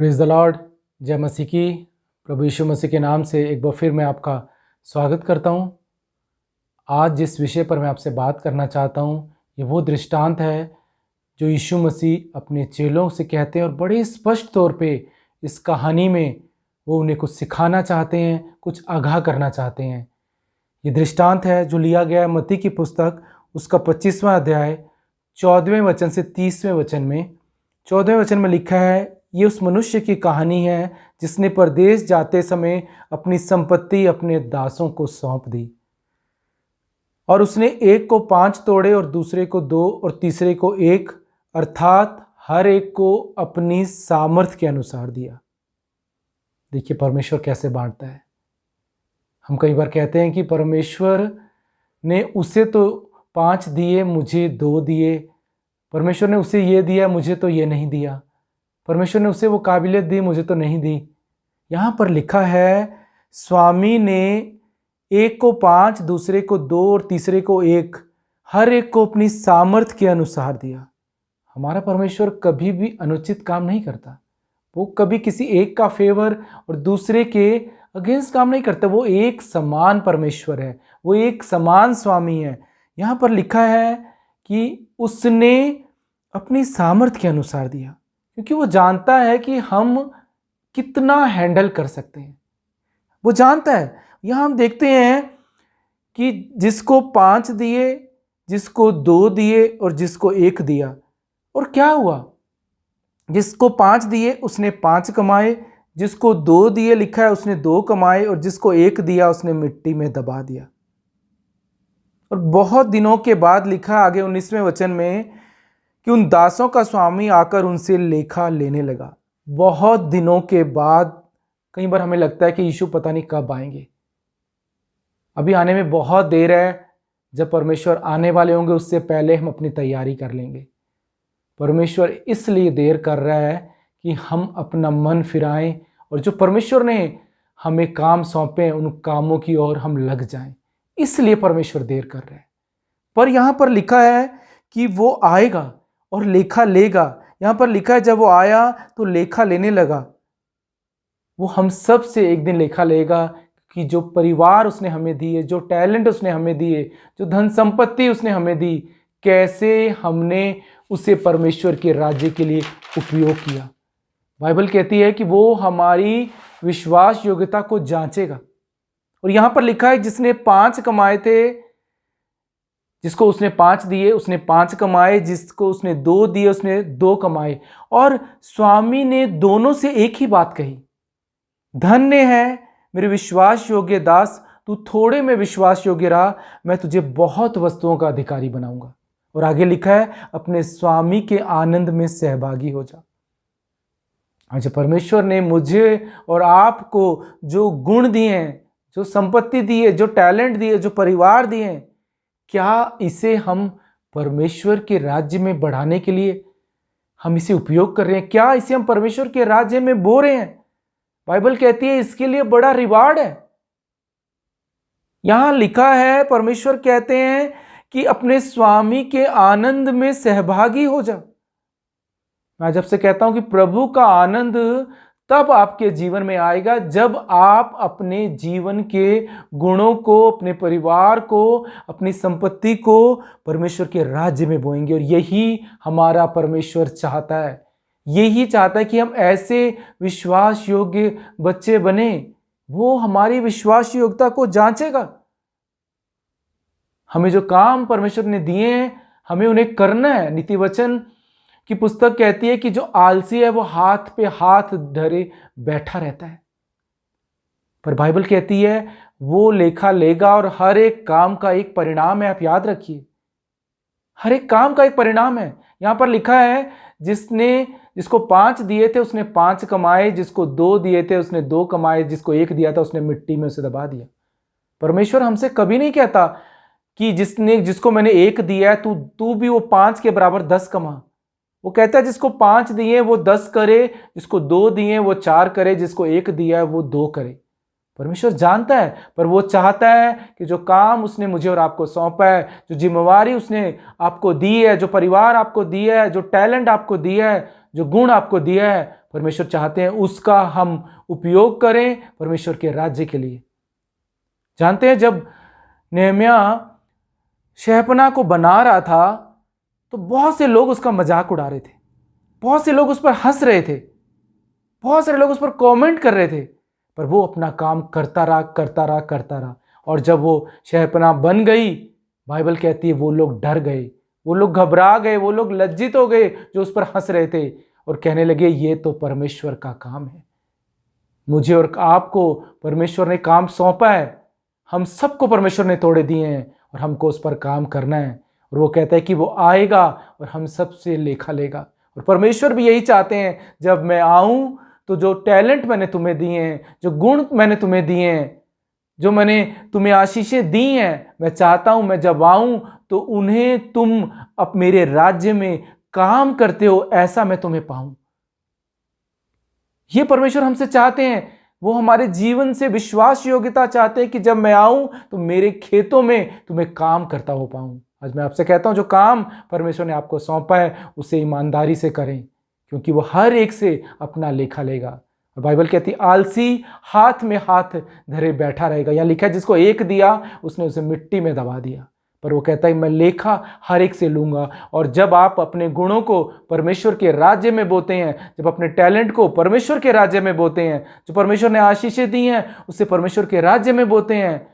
Praise the Lord. जय मसीह की। प्रभु यीशु मसीह के नाम से एक बार फिर मैं आपका स्वागत करता हूँ। आज जिस विषय पर मैं आपसे बात करना चाहता हूँ, ये वो दृष्टांत है जो यीशु मसीह अपने चेलों से कहते हैं और बड़े स्पष्ट तौर पे इस कहानी में वो उन्हें कुछ सिखाना चाहते हैं, कुछ आगाह करना चाहते हैं। ये दृष्टांत है जो लिया गया है मत्ती की पुस्तक उसका 25वां अध्याय 14वें वचन से 30वें वचन में। 14वें वचन में लिखा है, ये उस मनुष्य की कहानी है जिसने परदेश जाते समय अपनी संपत्ति अपने दासों को सौंप दी। और उसने एक को 5 तोड़े और दूसरे को 2 और तीसरे को 1, अर्थात हर एक को अपनी सामर्थ्य के अनुसार दिया। देखिए परमेश्वर कैसे बांटता है। हम कई बार कहते हैं कि परमेश्वर ने उसे तो 5 दिए, मुझे 2 दिए। परमेश्वर ने उसे ये दिया, मुझे तो ये नहीं दिया। परमेश्वर ने उसे वो काबिलियत दी, मुझे तो नहीं दी। यहाँ पर लिखा है स्वामी ने एक को 5, दूसरे को 2 और तीसरे को 1, हर एक को अपनी सामर्थ्य के अनुसार दिया। हमारा परमेश्वर कभी भी अनुचित काम नहीं करता। वो कभी किसी एक का फेवर और दूसरे के अगेंस्ट काम नहीं करता। वो एक समान परमेश्वर है, वो एक समान स्वामी है। यहाँ पर लिखा है कि उसने अपनी सामर्थ्य के अनुसार दिया, क्योंकि वो जानता है कि हम कितना हैंडल कर सकते हैं। वो जानता है। यहाँ हम देखते हैं कि जिसको 5 दिए, जिसको 2 दिए और जिसको 1 दिया। और क्या हुआ? जिसको 5 दिए उसने 5 कमाए, जिसको 2 दिए लिखा है उसने 2 कमाए, और जिसको 1 दिया उसने मिट्टी में दबा दिया। और बहुत दिनों के बाद लिखा आगे 19वें वचन में कि उन दासों का स्वामी आकर उनसे लेखा लेने लगा। बहुत दिनों के बाद। कई बार हमें लगता है कि यीशु पता नहीं कब आएंगे। अभी आने में बहुत देर है। जब परमेश्वर आने वाले होंगे उससे पहले हम अपनी तैयारी कर लेंगे। परमेश्वर इसलिए देर कर रहा है कि हम अपना मन फिराएं और जो परमेश्वर ने हमें काम सौंपे उन कामों की ओर हम लग जाएं। इसलिए परमेश्वर देर कर रहा है। पर यहाँ पर लिखा है कि वो आएगा और लेखा लेगा। यहाँ पर लिखा है जब वो आया तो लेखा लेने लगा। वो हम सब से एक दिन लेखा लेगा कि जो परिवार उसने हमें दिए, जो टैलेंट उसने हमें दिए, जो धन संपत्ति उसने हमें दी, कैसे हमने उसे परमेश्वर के राज्य के लिए उपयोग किया। बाइबल कहती है कि वो हमारी विश्वास योग्यता को जांचेगा। और यहाँ पर लिखा है जिसने 5 कमाए थे, जिसको उसने 5 दिए उसने 5 कमाए, जिसको उसने 2 दिए उसने 2 कमाए। और स्वामी ने दोनों से एक ही बात कही, धन्य है मेरे विश्वास योग्य दास, तू थोड़े में विश्वास योग्य रहा, मैं तुझे बहुत वस्तुओं का अधिकारी बनाऊंगा। और आगे लिखा है अपने स्वामी के आनंद में सहभागी हो जा। आज परमेश्वर ने मुझे और आपको जो गुण दिए हैं, जो संपत्ति दी है, जो टैलेंट दिए, जो परिवार दिए हैं, क्या इसे हम परमेश्वर के राज्य में बढ़ाने के लिए हम इसे उपयोग कर रहे हैं? क्या इसे हम परमेश्वर के राज्य में बो रहे हैं? बाइबल कहती है इसके लिए बड़ा रिवार्ड है। यहां लिखा है परमेश्वर कहते हैं कि अपने स्वामी के आनंद में सहभागी हो जा। मैं जब से कहता हूं कि प्रभु का आनंद तब आपके जीवन में आएगा जब आप अपने जीवन के गुणों को, अपने परिवार को, अपनी संपत्ति को परमेश्वर के राज्य में बोएंगे। और यही हमारा परमेश्वर चाहता है। यही चाहता है कि हम ऐसे विश्वास योग्य बच्चे बने। वो हमारी विश्वास योग्यता को जांचेगा। हमें जो काम परमेश्वर ने दिए हैं हमें उन्हें करना है। नीति वचन की पुस्तक कहती है कि जो आलसी है वो हाथ पे हाथ धरे बैठा रहता है, पर बाइबल कहती है वो लेखा लेगा। और हर एक काम का एक परिणाम है। आप याद रखिए, हर एक काम का एक परिणाम है। यहां पर लिखा है जिसको 5 दिए थे उसने 5 कमाए, जिसको 2 दिए थे उसने 2 कमाए, जिसको 1 दिया था उसने मिट्टी में उसे दबा दिया। परमेश्वर हमसे कभी नहीं कहता कि जिसको मैंने 1 दिया है तू भी वो 5 के बराबर 10 कमा। वो कहता है जिसको 5 दिए वो 10 करे, जिसको 2 दिए वो 4 करे, जिसको 1 दिया है वो 2 करे। परमेश्वर जानता है, पर वो चाहता है कि जो काम उसने मुझे और आपको सौंपा है, जो जिम्मेवारी उसने आपको दी है, जो परिवार आपको दिया है, जो टैलेंट आपको दिया है, जो गुण आपको दिया है, परमेश्वर चाहते हैं उसका हम उपयोग करें परमेश्वर के राज्य के लिए। जानते हैं, जब नेहम्याह शहपनाह को बना रहा था तो बहुत से लोग उसका मजाक उड़ा रहे थे, बहुत से लोग उस पर हंस रहे थे, बहुत सारे लोग उस पर कमेंट कर रहे थे, पर वो अपना काम करता रहा। और जब वो शहपनाह बन गई, बाइबल कहती है वो लोग डर गए, वो लोग घबरा गए, वो लोग लज्जित हो गए जो उस पर हंस रहे थे और कहने लगे ये तो परमेश्वर का काम है। मुझे और आपको परमेश्वर ने काम सौंपा है, हम सबको परमेश्वर ने तोड़े दिए हैं और हमको उस पर काम करना है। और वो कहता है कि वो आएगा और हम सबसे लेखा लेगा। और परमेश्वर भी यही चाहते हैं, जब मैं आऊं तो जो टैलेंट मैंने तुम्हें दिए हैं, जो गुण मैंने तुम्हें दिए हैं, जो मैंने तुम्हें आशीषें दी हैं, मैं चाहता हूं मैं जब आऊं तो उन्हें तुम अब मेरे राज्य में काम करते हो ऐसा मैं तुम्हें पाऊं। ये परमेश्वर हमसे चाहते हैं। वो हमारे जीवन से विश्वास योग्यता चाहते हैं कि जब मैं आऊं तो मेरे खेतों में तुम्हें काम करता हो पाऊं। आज मैं आपसे कहता हूं, जो काम परमेश्वर ने आपको सौंपा है उसे ईमानदारी से करें, क्योंकि वो हर एक से अपना लेखा लेगा। और बाइबल कहती है आलसी हाथ में हाथ धरे बैठा रहेगा। या लिखा है जिसको एक दिया उसने उसे मिट्टी में दबा दिया, पर वो कहता है मैं लेखा हर एक से लूंगा। और जब आप अपने गुणों को परमेश्वर के राज्य में बोते हैं, जब अपने टैलेंट को परमेश्वर के राज्य में बोते हैं, जो परमेश्वर ने आशीषें दी हैं उससे परमेश्वर के राज्य में बोते हैं,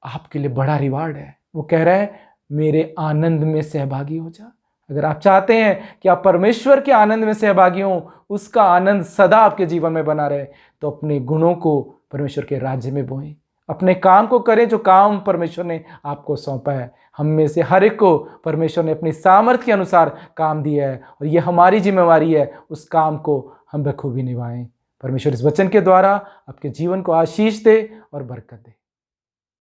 आपके लिए बड़ा रिवार्ड है। वो कह रहा है मेरे आनंद में सहभागी हो जा। अगर आप चाहते हैं कि आप परमेश्वर के आनंद में सहभागी हों, उसका आनंद सदा आपके जीवन में बना रहे, तो अपने गुणों को परमेश्वर के राज्य में बोएं, अपने काम को करें जो काम परमेश्वर ने आपको सौंपा है। हम में से हर एक को परमेश्वर ने अपनी सामर्थ्य के अनुसार काम दिया है और ये हमारी जिम्मेवारी है उस काम को हम बखूबी निभाएं। परमेश्वर इस वचन के द्वारा आपके जीवन को आशीष दे और बरकत दे।